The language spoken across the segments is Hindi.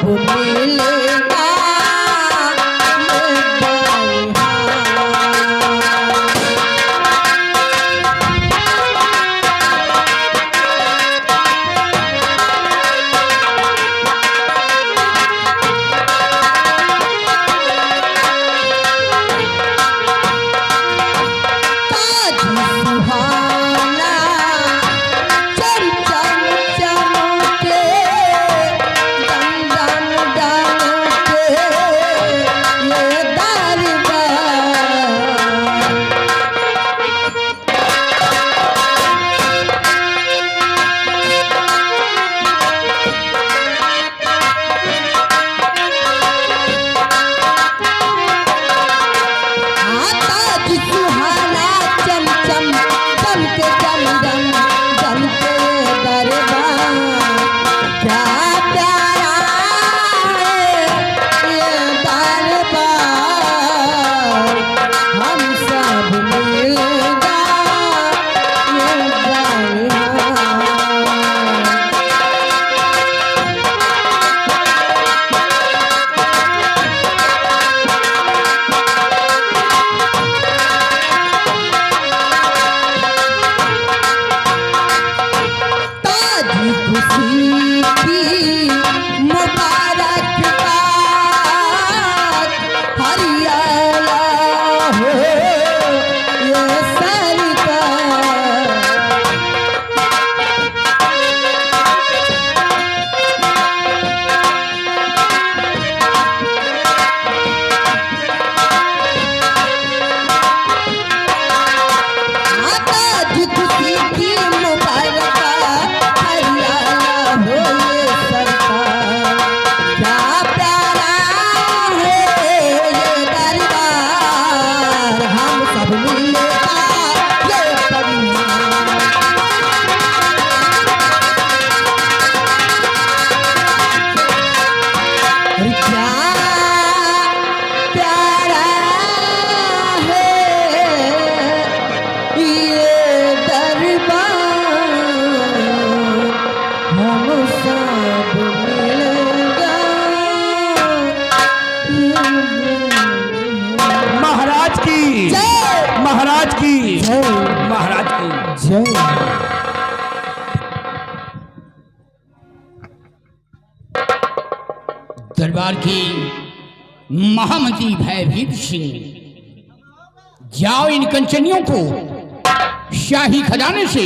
सब मिलेगा महाराज की जय। दरबार की महामंत्री भयभीत सिंह, जाओ इन कंचनियों को शाही खजाने से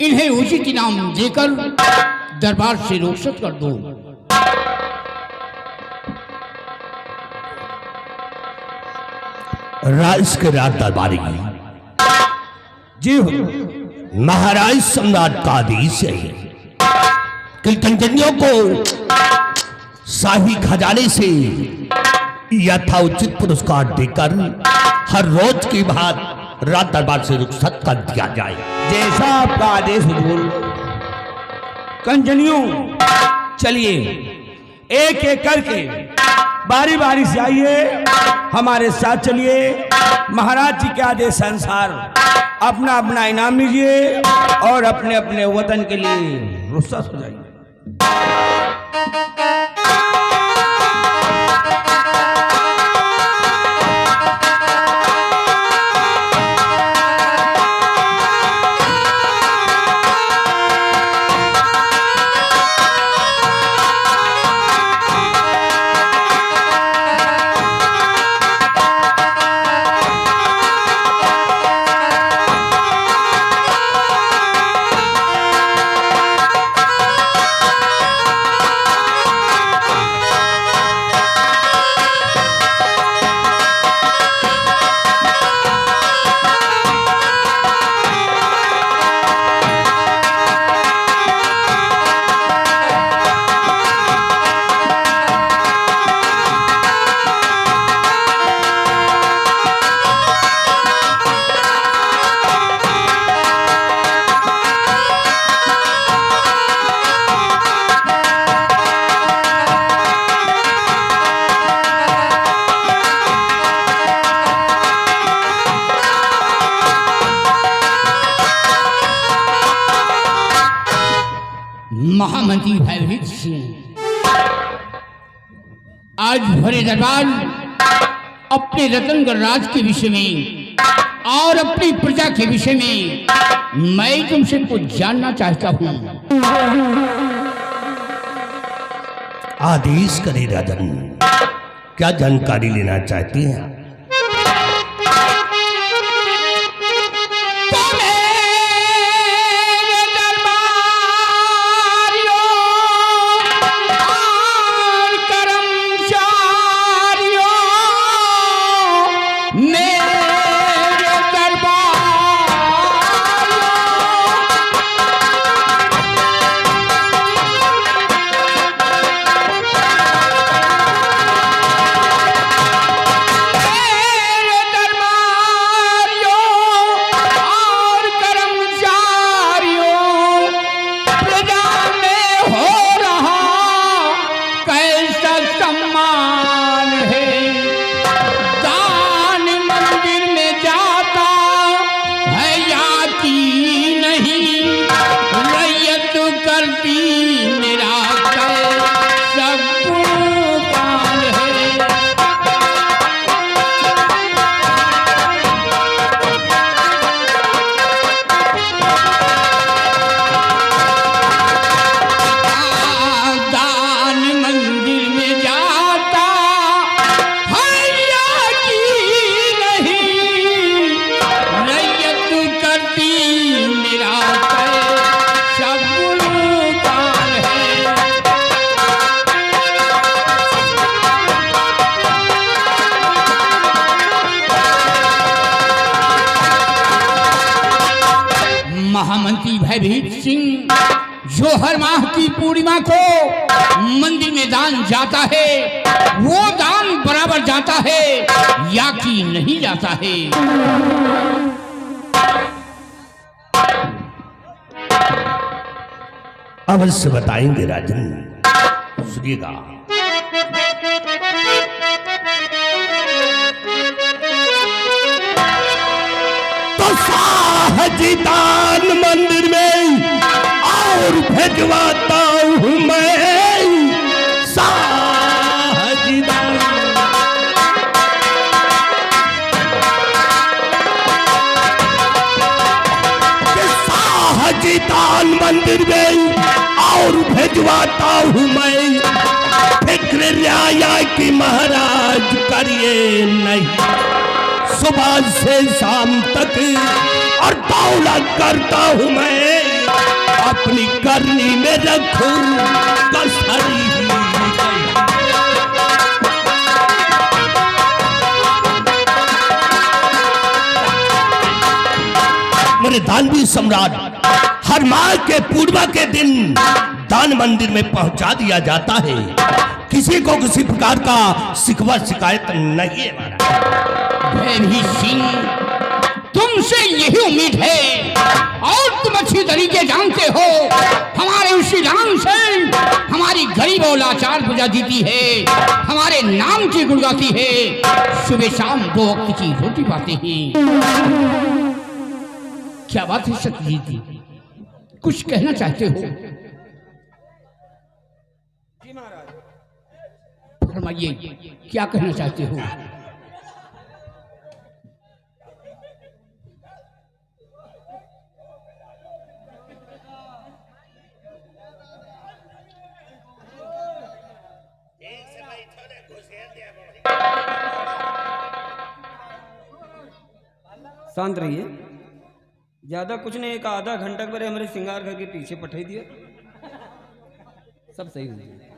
इन्हें उचित इनाम देकर दरबार से रुखसत कर दो। राज के राज दरबारी जी महाराज सम्राट का आदेश है कि कंचनियों को शाही खजाने से यथाउचित पुरस्कार देकर हर रोज की बात रात दरबार से रुखसत कर दिया जाए। जैसा आपका आदेश हुजूर। कंचनियों चलिए एक एक करके बारी बारी से आइए, हमारे साथ चलिए। महाराज जी के आदेश अनुसार अपना अपना इनाम लीजिए और अपने अपने वतन के लिए रुखसत हो जाइए। आज भरे दरबार अपने रतनगढ़ राज के विषय में और अपनी प्रजा के विषय में मैं तुमसे कुछ जानना चाहता हूँ। आदेश करे राजन, क्या जानकारी लेना चाहती हैं? महामंत्री भयभीत सिंह जो हर माह की पूर्णिमा को मंदिर में दान जाता है, वो दान बराबर जाता है या कि नहीं जाता है? अवश्य बताएंगे राजन, सुनिएगा। तो साहजीदान मंदिर में और भेजवाता हूँ मैं साहजीदान। साहजीदान मंदिर में और भेजवाता हूँ मैं, फिक्र रियाया की महाराज करिए नहीं, सुबह से शाम तक और दौलत करता हूँ मैं, अपनी करनी में रखूं कसरी। मेरे दानवी सम्राट हर माह के पूर्णिमा के दिन दान मंदिर में पहुंचा दिया जाता है, किसी को किसी प्रकार का शिकवा शिकायत नहीं है महाराज। भयभीत सिंह, तुमसे यही उम्मीद है और तुम अच्छी तरीके जानते हो हमारे उसी राम से हमारी गरीब और लाचार प्रजा जीती है, हमारे नाम की गुण गाती है, सुबह शाम 2 वक्त की रोटी पाते हैं। क्या बात है सतजी जी, कुछ कहना चाहते हो? फरमाइए, क्या कहना चाहते हो? शांत रहिए, ज्यादा कुछ नहीं, एक आधा घंटा पहले हमारे श्रृंगार घर के पीछे पठाई दिया, सब सही हो जाएगा।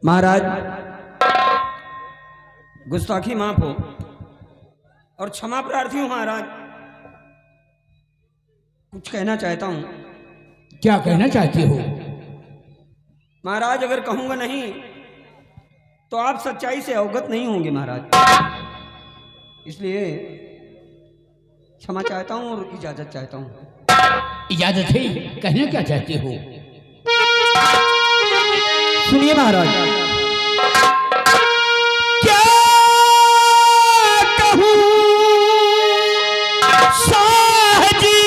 महाराज, गुस्ताखी माफ हो और क्षमा प्रार्थी हूं महाराज, कुछ कहना चाहता हूं। क्या कहना चाहते हो? महाराज, अगर कहूंगा नहीं तो आप सच्चाई से अवगत नहीं होंगे महाराज, इसलिए क्षमा चाहता हूं और इजाजत चाहता हूं। इजाजत है, कहना क्या चाहते हो? सुनिए महाराज, क्या कहूं साहजी,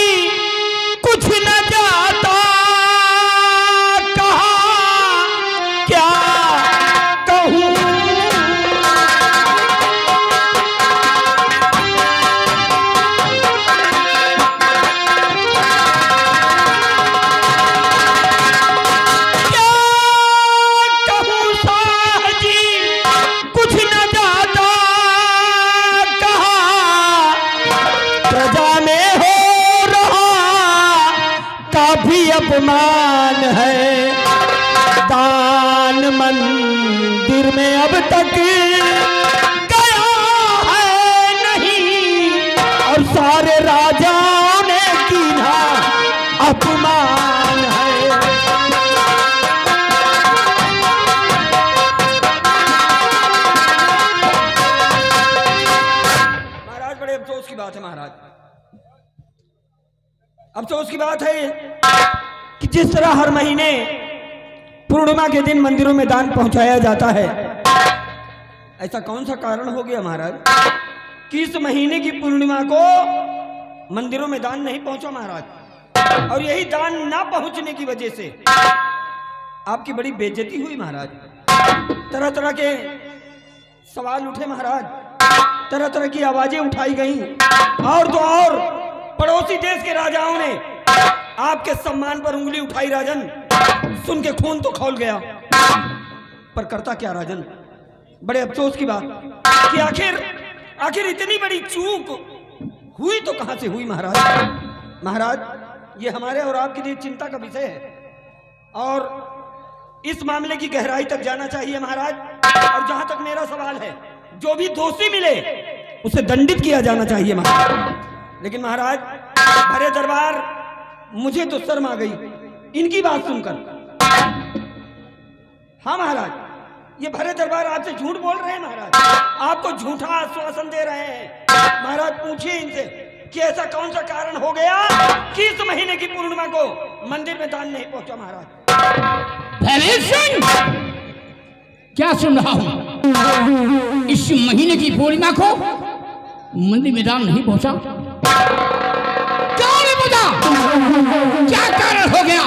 कुछ न जाता कहा अपमान है। दान मंदिर में अब तक गया है नहीं, और सारे राजाओं ने कीना अपमान है। महाराज बड़े अफसोस की बात है महाराज, अफसोस की बात है कि जिस तरह हर महीने पूर्णिमा के दिन मंदिरों में दान पहुंचाया जाता है, ऐसा कौन सा कारण हो गया महाराज कि इस महीने की पूर्णिमा को मंदिरों में दान नहीं पहुंचा महाराज, और यही दान ना पहुंचने की वजह से आपकी बड़ी बेइज्जती हुई महाराज। तरह तरह के सवाल उठे महाराज, तरह तरह की आवाजें उठाई गई, और तो और पड़ोसी देश के राजाओं ने आपके सम्मान पर उंगली उठाई राजन। सुन के खून तो खौल गया, पर करता क्या राजन। बड़े अफसोस की बात कि आखिर इतनी बड़ी चूक हुई तो कहां से हुई महाराज। महाराज ये हमारे और आपके लिए चिंता का विषय है, और इस मामले की गहराई तक जाना चाहिए महाराज। और जहां तक मेरा सवाल है, जो भी दोषी मिले उसे दंडित किया जाना चाहिए महाराज। लेकिन महाराज भरे दरबार, मुझे तो शर्म आ गई इनकी बात सुनकर। हाँ महाराज, ये भरे दरबार आपसे झूठ बोल रहे हैं महाराज, आपको झूठा आश्वासन दे रहे हैं। महाराज पूछिए इनसे कि ऐसा कौन सा कारण हो गया कि इस महीने की पूर्णिमा को मंदिर में दान नहीं पहुंचा महाराज। भैरव सिंह, क्या सुन रहा हूं? इस महीने की पूर्णिमा को मंदिर में दान नहीं पहुंचा? क्या नहीं पहुंचा? क्या कारण हो गया?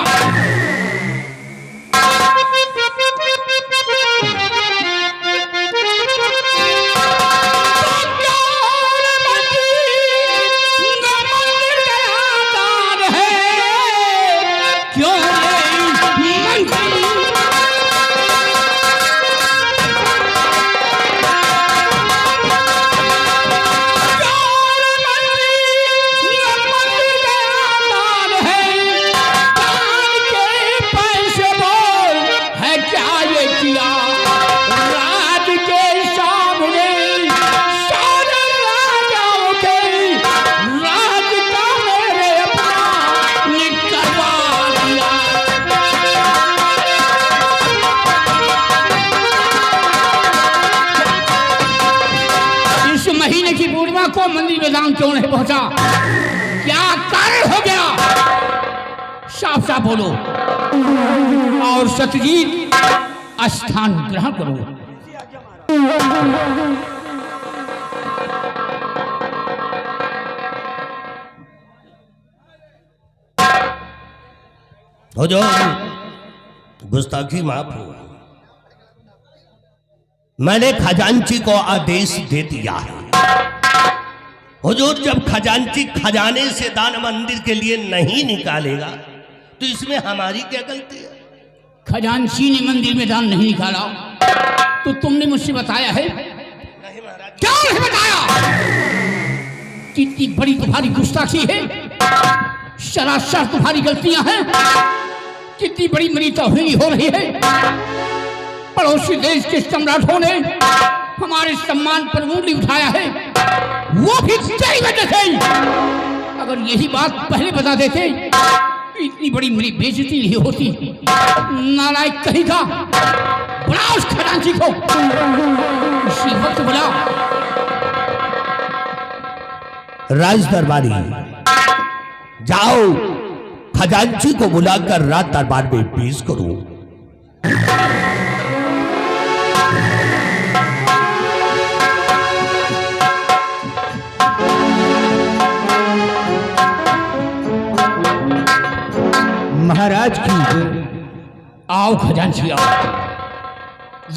को मंदिर में दान क्यों नहीं पहुंचा? क्या कारण हो गया? साफ साफ बोलो और सत्यजीत स्थान ग्रहण करो। हो जाओ, गुस्ताखी माफ हो। मैंने खजांची को आदेश दे दिया है। हुजूर, जब खजांची खजाने से दान मंदिर के लिए नहीं निकालेगा तो इसमें हमारी क्या गलती है? खजांची ने मंदिर में दान नहीं निकाला तो तुमने मुझसे बताया है? नहीं महाराज। क्या नहीं बताया? कितनी बड़ी तुम्हारी गुस्ताखी है, सरासर तुम्हारी गलतियां हैं। कितनी बड़ी मेरी तौहीन हो रही है। पड़ोसी देश के सम्राटों ने हमारे सम्मान पर उंगली उठाया है, वो भी तेरी वजह से। अगर यही बात पहले बता देते इतनी बड़ी मेरी बेइज्जती नहीं होती। नालायक कहीं का, बुलाओ उस खजांची को, इसी वक्त बुलाओ। राज दरबारी, जाओ खजांची को बुलाकर राज दरबार में पेश करो। महाराज की आओ खजांची आओ।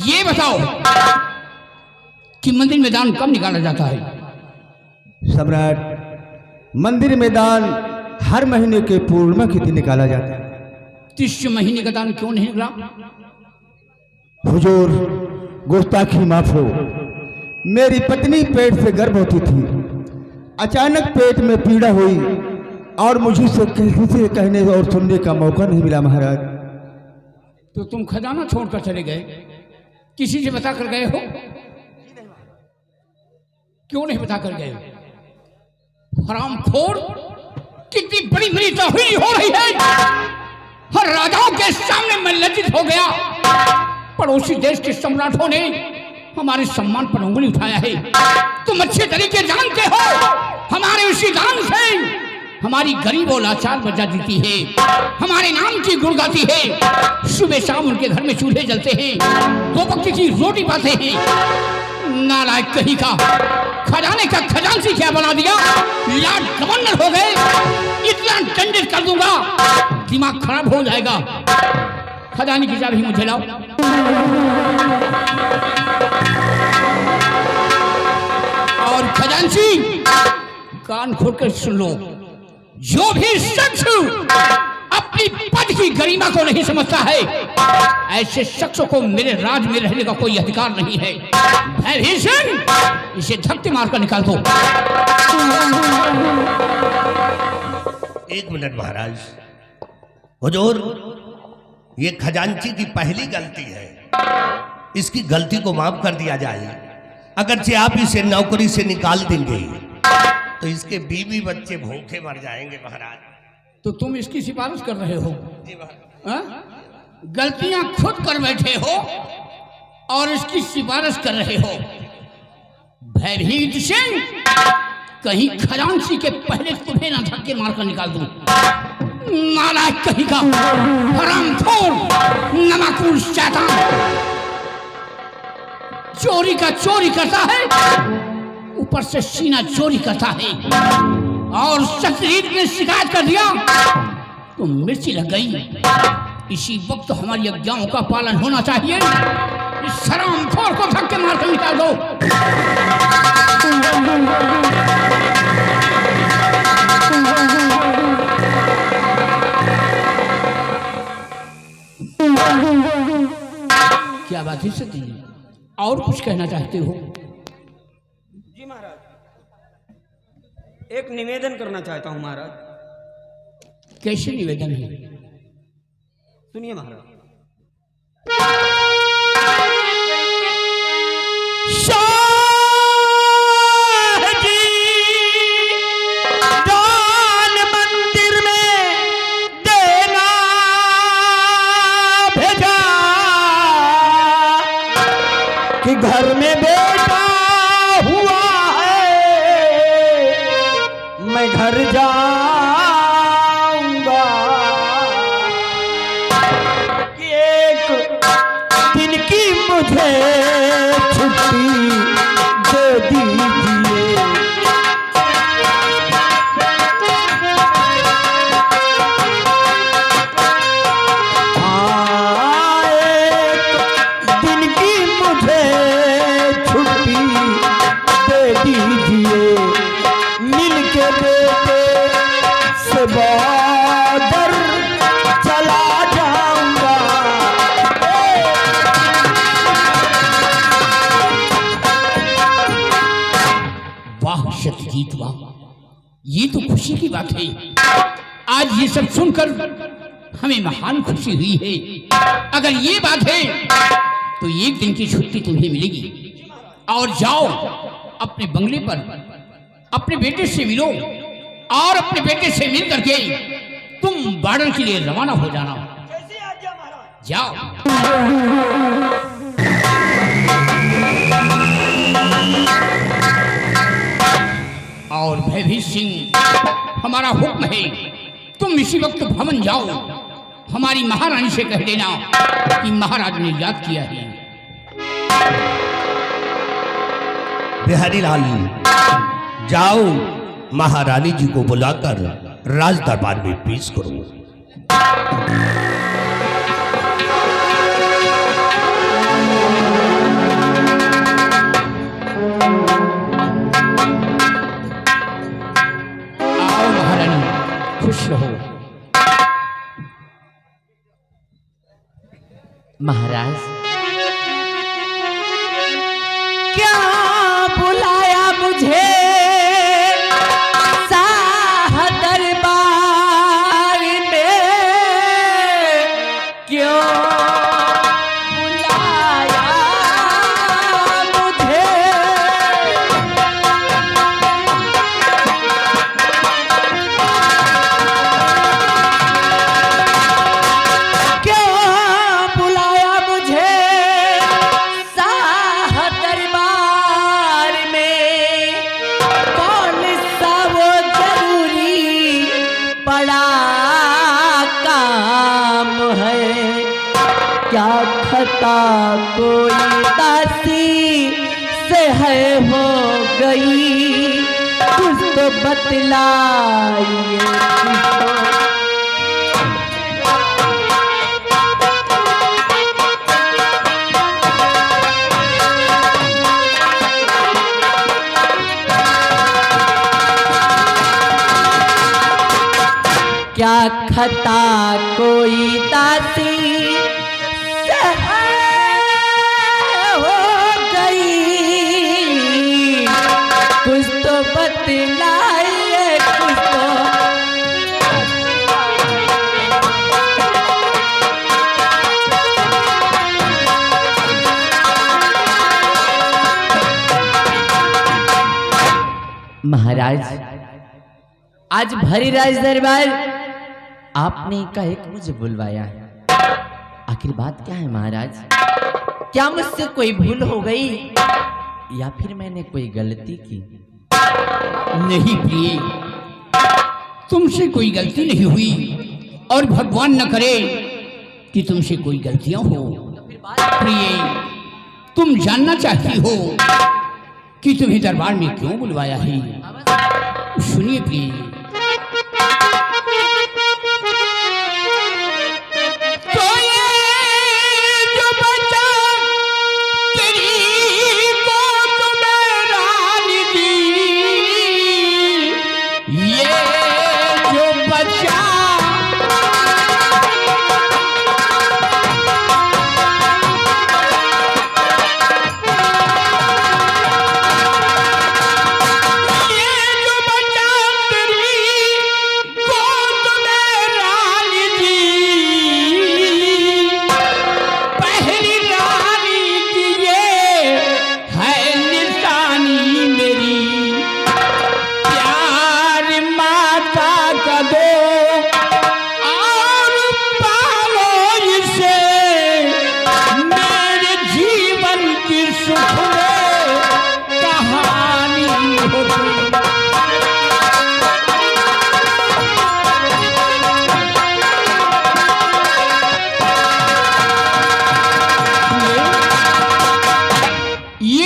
ये बताओ कि मंदिर में दान कब निकाला जाता है? सम्राट, मंदिर में दान हर महीने के पूर्णिमा के दिन निकाला जाता है। इस महीने का दान क्यों नहीं निकला? हुजूर, गुस्ताखी माफ हो। मेरी पत्नी पेट से गर्भवती थी। अचानक पेट में पीड़ा हुई और मुझे से किसी से कहने और सुनने का मौका नहीं मिला महाराज। तो तुम खजाना छोड़कर चले गए, किसी से बता कर गए हो? क्यों नहीं बता कर गए? हरामखोर, कितनी बड़ी मेरी तौहीन हो रही है। हर राजाओं के सामने मैं लज्जित हो गया। पड़ोसी देश के सम्राटों ने हमारे सम्मान पर उंगली उठाया है। तुम अच्छे तरीके जानते हो, हमारे उसी दान से हमारी गरीब और लाचार बचा जीती है, हमारे नाम की गुण गाती है। सुबह शाम उनके घर में चूल्हे जलते हैं, 2 वक्त की रोटी पाते हैं। नालायक कहीं का, खजाने का खजांची क्या बना दिया? लाट गवर्नर हो गए। इतना दंडित कर दूंगा, दिमाग खराब हो जाएगा। खजाने की चाबी मुझे लाओ। और खजांची, कान खोलकर सुन लो, जो भी शख्स अपनी पद की गरिमा को नहीं समझता है, ऐसे शख्सों को मेरे राज में रहने का कोई अधिकार नहीं है। भयभीषण, इसे धक्के मारकर निकाल दो। 1 मिनट महाराज। हुजूर, ये खजांची की पहली गलती है, इसकी गलती को माफ कर दिया जाए। अगरचे आप इसे नौकरी से निकाल देंगे तो इसके बीवी बच्चे भूखे मर जाएंगे महाराज। तो तुम इसकी सिफारिश कर रहे हो? जी महाराज। गलतियां खुद कर बैठे हो और इसकी सिफारिश कर रहे हो। भयभीत सिंह, कहीं खजांची के पहले तुम्हें ना धक्के मारकर निकाल दूं। नालायक कहीं का, हरामखोर, नमकूल शैतान, चोरी का चोरी करता है, ऊपर से सीना चोरी करता है। और शत्रुजीत ने शिकायत कर दिया तो मिर्ची लग गई। इसी वक्त हमारी आज्ञाओं का पालन होना चाहिए। इस हरामखोर को धक्के मारकर निकाल दो। क्या बात है सती, और कुछ कहना चाहते हो? जी महाराज, एक निवेदन करना चाहता हूं महाराज। कैसे निवेदन है? सुनिए महाराज। दान मंदिर में देना भेजा कि घर में बेटा हुआ है, मैं घर जाऊंगा कि एक दिन की मुझे छुट्टी दे दीजिए। हाँ, एक दिन की मुझे छुट्टी दे दीजिए, मिल के बेटे से बॉर्डर चला जाऊंगा। वाह शतजीत वाह, ये तो खुशी की बात है। आज ये सब सुनकर हमें महान खुशी हुई है। अगर ये बात है तो 1 दिन की छुट्टी तुम्हें मिलेगी और जाओ अपने बंगले पर अपने बेटे से मिलो और अपने बेटे से मिल करके तुम बॉर्डर के लिए रवाना हो जाना। जाओ। और भयभीत सिंह, हमारा हुक्म है, तुम इसी वक्त भवन जाओ, हमारी महारानी से कह देना कि महाराज ने याद किया है। बिहारी लाल, जाओ महारानी जी को बुलाकर राज दरबार में पेश करो। आओ महारानी, खुश रहो। महाराज, क्या बुलाया मुझे शाह दरबार क्या खता कोई दासी से है हो गई, कुछ तो बतलाइए किसको। क्या खता कोई दासी से हो गई, कुछ तो बतलाइए कुछ तो। महाराज, आज भरी राज दरबार आपने एकाएक मुझे बुलवाया है। आखिर बात क्या है महाराज? क्या मुझसे कोई भूल हो गई या फिर मैंने कोई गलती की? नहीं प्रिय, तुमसे कोई गलती नहीं हुई और भगवान न करे कि तुमसे कोई गलतियां हो। प्रिय, तुम जानना चाहती हो कि तुम्हें दरबार में क्यों बुलवाया है? सुनिए प्रिय।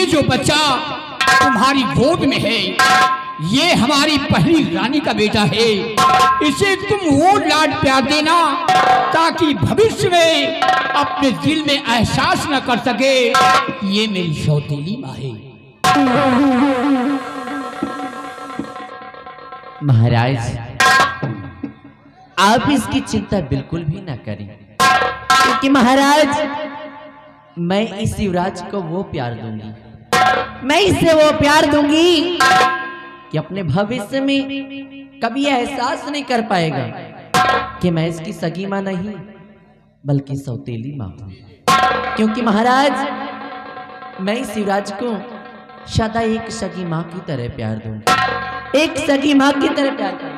जो बच्चा तुम्हारी गोद में है, ये हमारी पहली रानी का बेटा है। इसे तुम वो लाड प्यार देना ताकि भविष्य में अपने दिल में एहसास न कर सके ये मेरी सौतेली माँ है। महाराज, आप इसकी चिंता बिल्कुल भी ना करें, क्योंकि महाराज मैं इस युवराज को वो प्यार दूंगी, मैं इसे वो प्यार दूंगी कि अपने भविष्य में कभी एहसास नहीं कर पाएगा कि मैं इसकी सगी मां नहीं बल्कि सौतेली मां हूं। क्योंकि महाराज मैं इस युवराज को सदा एक सगी मां की तरह प्यार दूंगी, एक सगी मां की तरह प्यार करूंगी।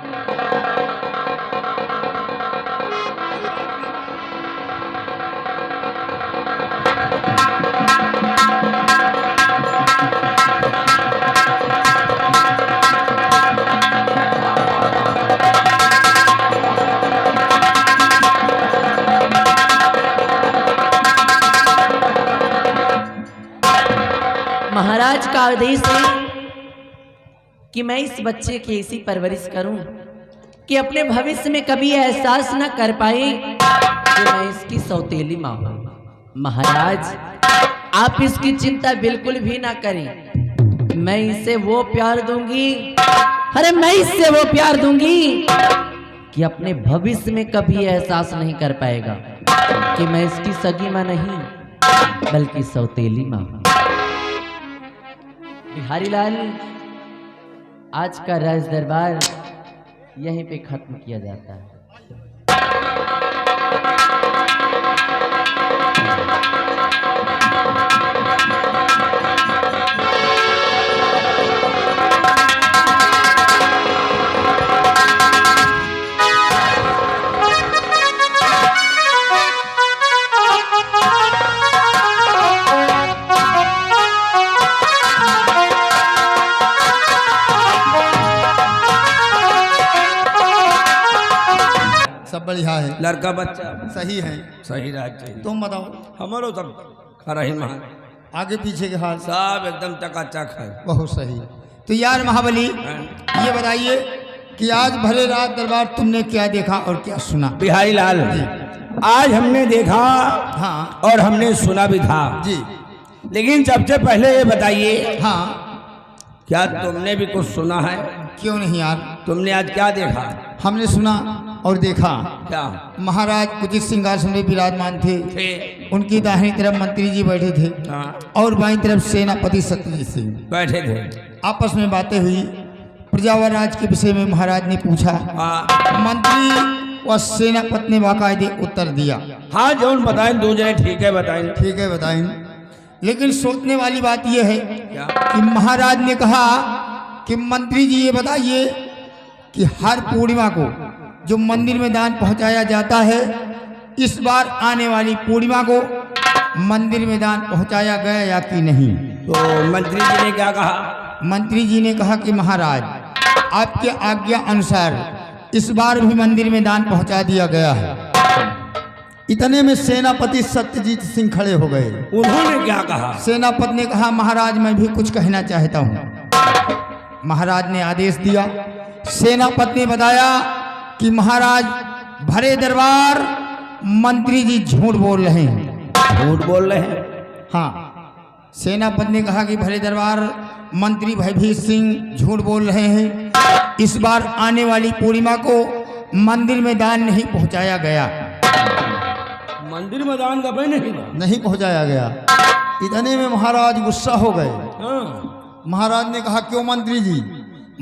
महाराज का आदेश है कि मैं इस बच्चे की ऐसी परवरिश करूं कि अपने भविष्य में कभी एहसास न कर पाए कि मैं इसकी सौतेली मां हूं। महाराज आप इसकी चिंता बिल्कुल भी ना करें, मैं इसे वो प्यार दूंगी, अरे मैं इससे वो प्यार दूंगी कि अपने भविष्य में कभी एहसास नहीं कर पाएगा कि मैं इसकी सगी मां नहीं बल्कि सौतेली मां हूं। बिहारी लाल, आज का राज दरबार यहीं पे खत्म किया जाता है। बढ़िया है, लड़का बच्चा सही है। सही राज चाहिए। तुम बताओ, हमारो सब खरा ही महान, आगे पीछे के हाल सब एकदम चकाचक है। बहुत सही। तो यार महाबली, ये बताइए कि आज भले रात दरबार तुमने क्या देखा और क्या सुना? बिहारी लाल, आज हमने देखा हाँ और हमने सुना भी था जी, लेकिन सबसे पहले ये बताइए, हाँ क्या तुमने भी कुछ सुना है? क्यों नहीं यार, तुमने आज क्या देखा? हमने सुना और देखा। क्या महाराज उचित सिंहासन में विराजमान थे, थे? उनकी दाहिनी तरफ मंत्री जी बैठे थे हाँ, और बाईं तरफ सेनापति सत्यजीत सिंह। बैठे थे। आपस में बातें हुई, प्रजावर राज के विषय में महाराज ने पूछा। हाँ मंत्री व सेनापति ने बाकायदे उत्तर दिया। हाँ, जौन बताएं दो जने ठीक है बताएं। ठीक है बताएं, लेकिन सोचने वाली बात यह है क्या? कि महाराज ने कहा कि मंत्री जी ये बताइए कि हर पूर्णिमा को जो मंदिर में दान पहुंचाया जाता है, इस बार आने वाली पूर्णिमा को मंदिर में दान पहुंचाया गया या कि नहीं? तो मंत्री जी ने क्या कहा? मंत्री जी ने कहा कि महाराज आपके आज्ञा अनुसार इस बार भी मंदिर में दान पहुंचा दिया गया है। इतने में सेनापति सत्यजीत सिंह खड़े हो गए। उन्होंने क्या कहा? सेनापति ने कहा महाराज मैं भी कुछ कहना चाहता हूँ। महाराज ने आदेश दिया। सेनापति ने बताया कि महाराज भरे दरबार मंत्री जी झूठ बोल रहे हैं। झूठ बोल रहे हैं? हाँ, सेनापति ने कहा कि भरे दरबार मंत्री भयभीत सिंह झूठ बोल रहे हैं। इस बार आने वाली पूर्णिमा को मंदिर में दान नहीं पहुंचाया गया। मंदिर में दान का भाई नहीं पहुंचाया गया। इतने में महाराज गुस्सा हो गए। हाँ। महाराज ने कहा क्यों मंत्री जी,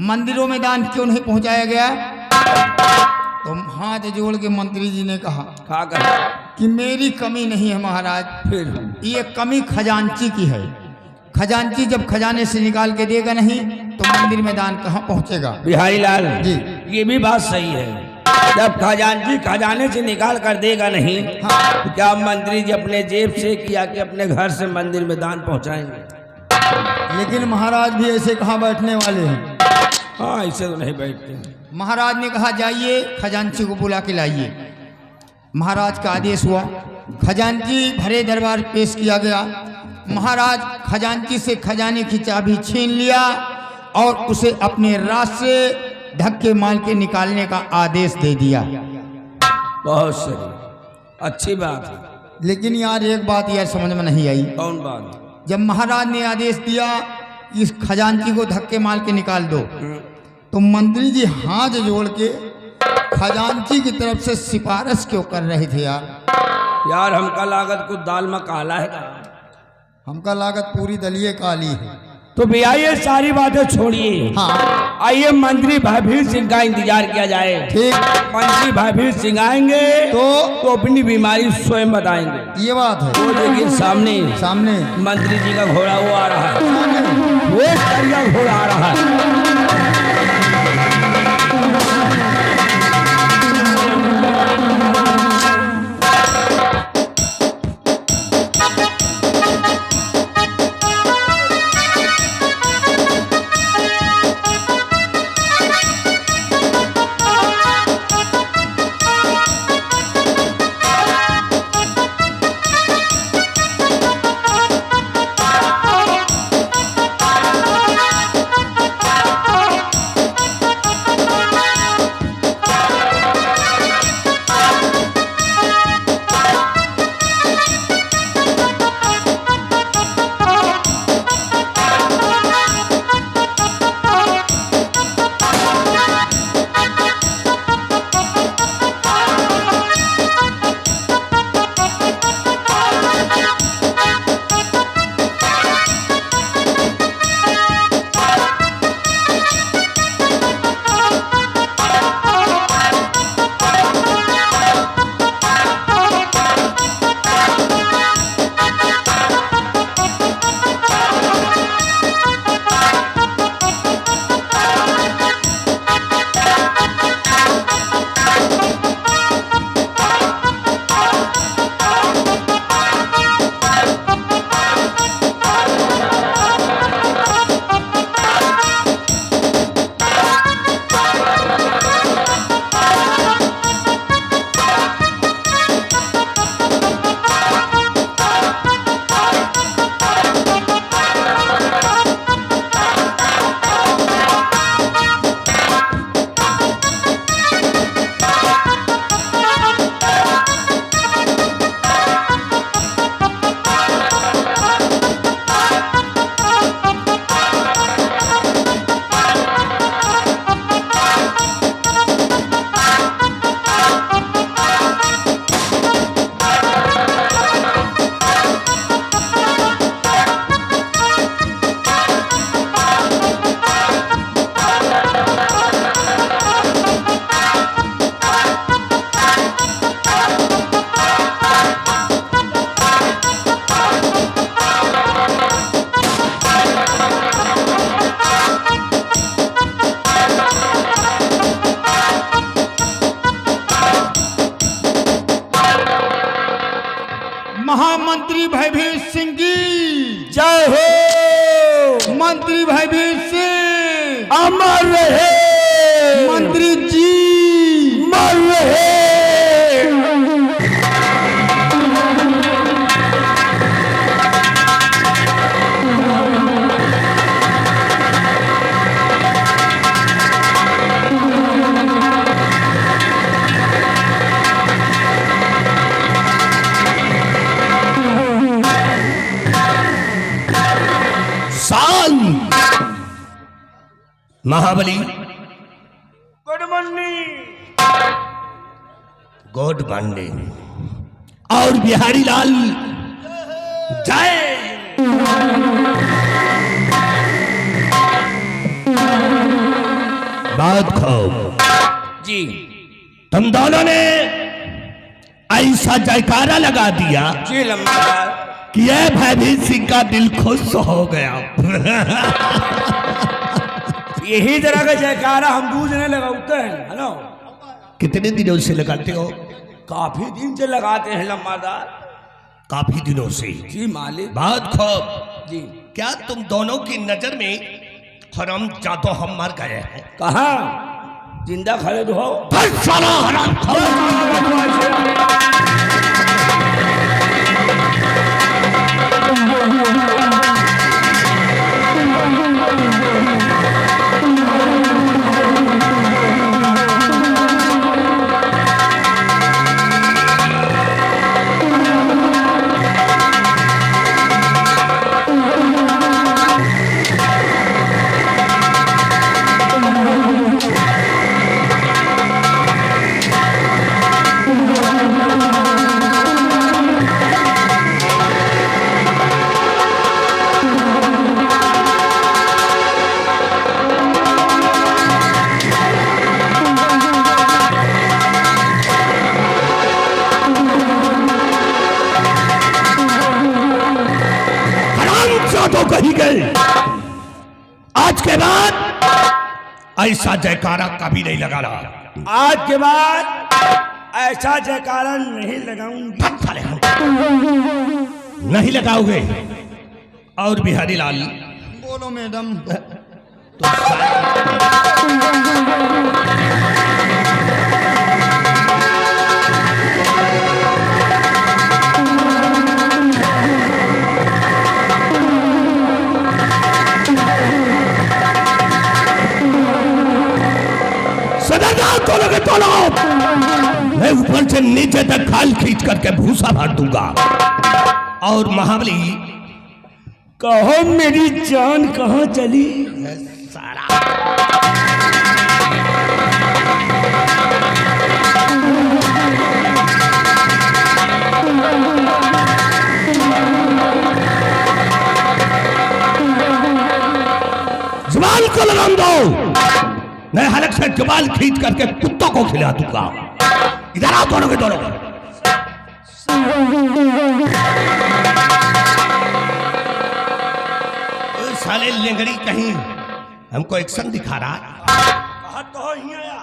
मंदिरों में दान क्यों नहीं पहुंचाया गया? तो हाथ जोड़ के मंत्री जी ने कहा कि मेरी कमी नहीं है महाराज, फिर ये कमी खजांची की है। खजांची जब खजाने से निकाल के देगा नहीं तो मंदिर में दान कहाँ पहुंचेगा? बिहारी लाल जी, ये भी बात सही है। जब खजांची खजाने से निकाल कर देगा नहीं, हाँ। तो क्या मंत्री जी अपने जेब से किया कि अपने घर से मंदिर में दान पहुंचाएंगे? लेकिन महाराज भी ऐसे कहाँ बैठने वाले हैं? हाँ, ऐसे तो नहीं बैठते। महाराज ने कहा जाइए खजांची को बुला के लाइए। महाराज का आदेश हुआ। खजांची भरे दरबार पेश किया गया। महाराज खजांची से खजाने की चाबी छीन लिया और उसे अपने राज से धक्के मार के निकालने का आदेश दे दिया। बहुत सही, अच्छी बात है। लेकिन यार एक बात यार समझ में नहीं आई। कौन बात? जब महाराज ने आदेश दिया कि इस खजांची को धक्के मार के निकाल दो, तो मंत्री जी हाथ जोड़ के खजांची की तरफ से सिफारिश क्यों कर रहे थे यार हमका लागत कुछ दाल में काला है। हमका लागत पूरी दलिए काली है। तो भैया ये सारी बातें छोड़िए, हाँ आइए मंत्री भयभीत सिंह का इंतजार किया जाए। ठीक, मंत्री भयभीत सिंह आएंगे तो अपनी बीमारी स्वयं बताएंगे। ये बात है। वो देखिए सामने सामने मंत्री जी का घोड़ा वो आ रहा है, वो एक करिया घोड़ा आ रहा है। महामंत्री भयभीत सिंह की जय हो। मंत्री भयभीत सिंह अमर रहे। मंत्री जी मर रहे। महाबली गुड मॉर्निंग। Good morning. और बिहारी लाल जय। बात खूब जी। तुम दोनों ने ऐसा जयकारा लगा दिया जी लंबादार कि यह भयभीत सिंह का दिल खुश हो गया। यही तरह का जयकारा हम दूसरे लगाते हैं। हेलो, कितने दिनों से लगाते हो? काफी दिन से लगाते हैं लंबादार। काफी दिनों से। जी मालिक। बात खूब जी। क्या तुम दोनों की नजर में हराम जादो हम मर गए हैं? कहा जिंदा खड़े तो हो। तो कही गए। आज के बाद ऐसा जयकारा कभी नहीं लगा रहा। आज के बाद ऐसा जयकारा नहीं लगाऊंगी। नहीं लगाओगे? और बिहारी लाल बोलो मैडम। मैं ऊपर से नीचे तक खाल खींच करके भूसा भर दूंगा। और महाबली कहो मेरी जान कहाँ चली? सारा जुबान को लगाम दो। मैं हलक से जुबान खींच करके कुत्तों को खिला दूंगा। इधर आओ दोनों के दोनों। साले लेंगड़ी कहीं हमको एक्शन दिखा रहा। कहा तो ही आया।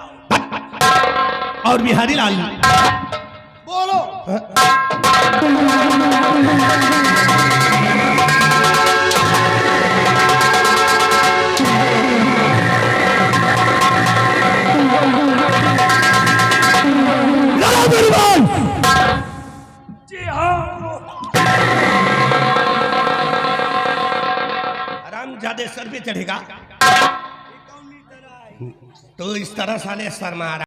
और बिहारी लाल बोलो। जी हाँ। आराम ज्यादा सर पे चढ़ेगा तो इस तरह साले सर मारा।